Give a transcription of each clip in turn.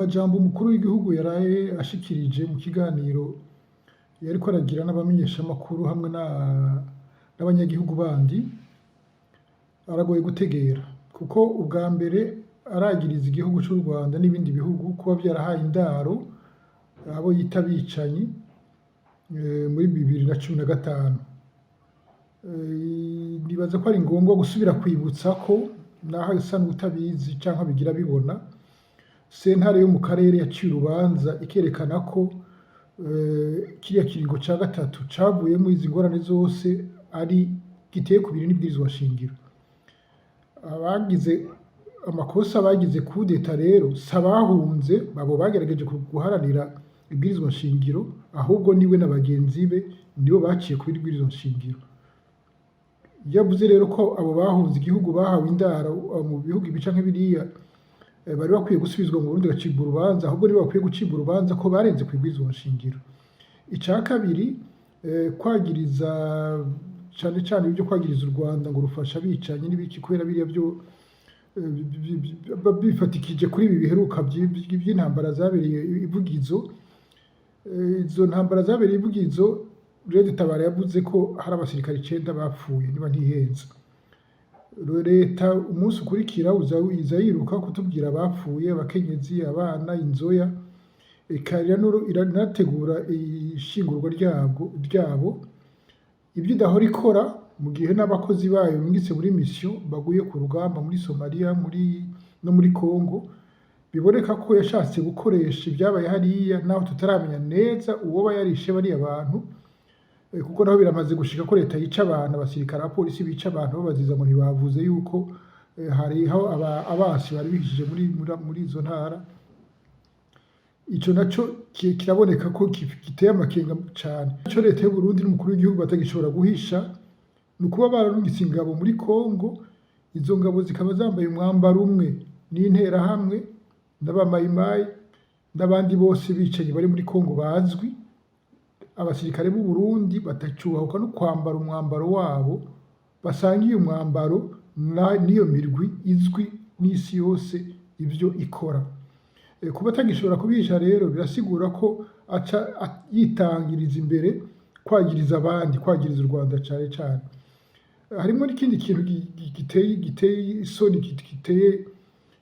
majambo umukuru w'igihugu yaraye ashikirije mu kiganiro yariko aragira n'abamenyeshamakuru hamwe n'abanyagihugu bandi aragoye gutegera, kuko ubwa mbere aragiriza igihugu c'u Rwanda n'ibindi bihugu kuba vyarahaye indaro abo yita abicanyi muri 2015. Nibaza ko ari ngombwa gusubira kwibutsa ko naho asa n'utabizi canke abigira abibona, sentare yo mu karere yaciye urubanza ikerekana ko kiriya kiringo ca gatatu cavuyemwo izi ngorane zose ari giteye kubiri n'ibwirizwa shingiro. Abagize amakosa bagize kudeta rero s'abahunze abo bagerageje guharanira ibwirizwa shingiro, ahubwo niwe na bagenzi be nibo baciye kubiri ibwirizwa shingiro. Yavuze rero ko abo bahunze igihugu bahawe indaro mu bihugu ibi canke biriya bari bakwiye gusubizwa mu Burundi bagacibwa urubanza, ahubwo nibo bakwiye gucibwa urubanza ko barenze kw'ibwirizwa shingiro. Ica kabiri, kwagiriza cane cane ibyo kwagiriza u Rwanda ngo rufasha abicanyi n'ibiki kubera biriya vyo bifatikije kuri ibi biheruka vy'intambara zabereye ivugizo. Izo ntambara zabereye ivugizo, Red Tabara yavuze ko hari abasirikare 9 bapfuye niba ntihenze. Leta umunsi ukurikira iza yiruka kutubwira abapfuye, abakenyezi, abana, inzoya, iranategura ishingurwa ryabo. Ibyo idahora ikora mu gihe n'abakozi bayo bungitse muri mission baguye ku rugamba muri Somalia no muri Congo, biboneka ko yashatse gukoresha ibyabaye hariya naho tutaramenya neza uwoba yarishe bariya abantu, kuko naho biramaze gushika ko leta yica abantu, abasirikare, abapolisi bica abantu babaziza ngo ntibavuze yuko hariho abansi bari bihishije muri izo ntara. Ico naco kiraboneka ko giteye amakenga cane. Ico leta y'u Burundi n'umukuru w'igihugu batagishobora guhisha ni ukuba bararungitse ingabo muri Congo, izo ngabo zikaba zambaye umwambaro umwe n'interahamwe n'abamayimayi n'abandi bose bicanyi bari muri Congo bazwi. Abasirikare b'u Burundi batacubahuka no kwambara umwambaro wabo, basangiye umwambaro n'iyo mirwi izwi n'isi yose ivyo ikora. Kuba atagishobora kubihisha rero birasigura ko aca yitangiriza imbere kwagiriza abandi, kwagiriza u Rwanda cane cane. Harimwo n'ikindi kintu giteye isoni, giteye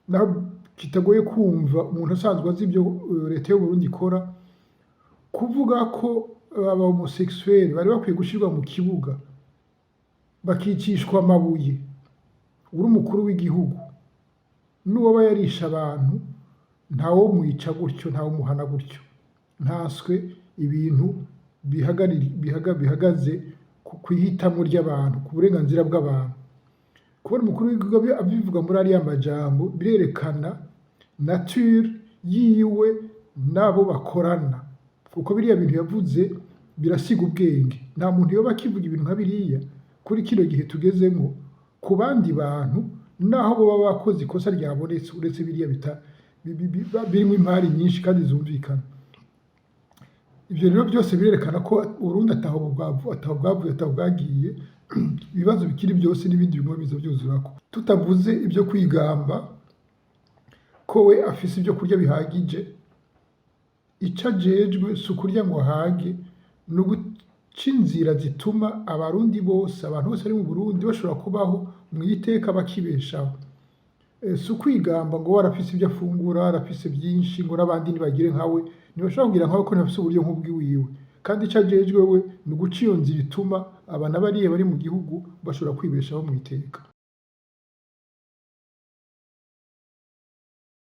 naho kitagoye kumva umuntu asanzwe azi ivyo leta y'u Burundi ikora, kuvuga ko aba homosexuel bari bakwiye gushirwa mu kibuga bakicishwa amabuye. Uri umukuru w'igihugu n'uwoba yarisha abantu ntawo mwica gutyo, ntawo muhana gutyo. Ntaswe ibintu bihagaze kw'ihitamo ry'abantu, ku burenganzira bw'abantu. Kubona umukuru w'igihugu abivuga muri ariya majambo birerekana nature yiwe n'abo bakorana, kuko biriya bintu yavuze birasiga ubwenge. Nta muntu yoba akivuga ibintu nka biriya kuri kino gihe tugezemwo ku bandi bantu, naho boba bakoze ikosa ryabonetse, uretse biriya birimwo impari nyinshi kandi zumvikana. Ivyo rero byose birerekana ko Uburundi ataho bwavuye, ataho bwagiye. Ibibazo bikiri byose n'ibindi bimwe biza vyuzurako. Tutavuze ibyo kwigamba ko we afise ibyo kurya bihagije, ico ajejwe si ukurya ngo ahage, ni uguca inzira zituma abarundi bose, abantu bose bari mu Burundi bashobora kubaho mw'iteka bakibeshaho. Si ukwigamba ngo we arafise ibyo afungura, arafise vyinshi ngo n'abandi nibagire nkawe. Ntibashobora kugira nkawe ko ntibafise uburyo nk'ubwiwiwe, kandi ico ajejwe we ni uguca iyo nzira ituma abana bariya bari mu gihugu bashobora kwibeshaho mw'iteka.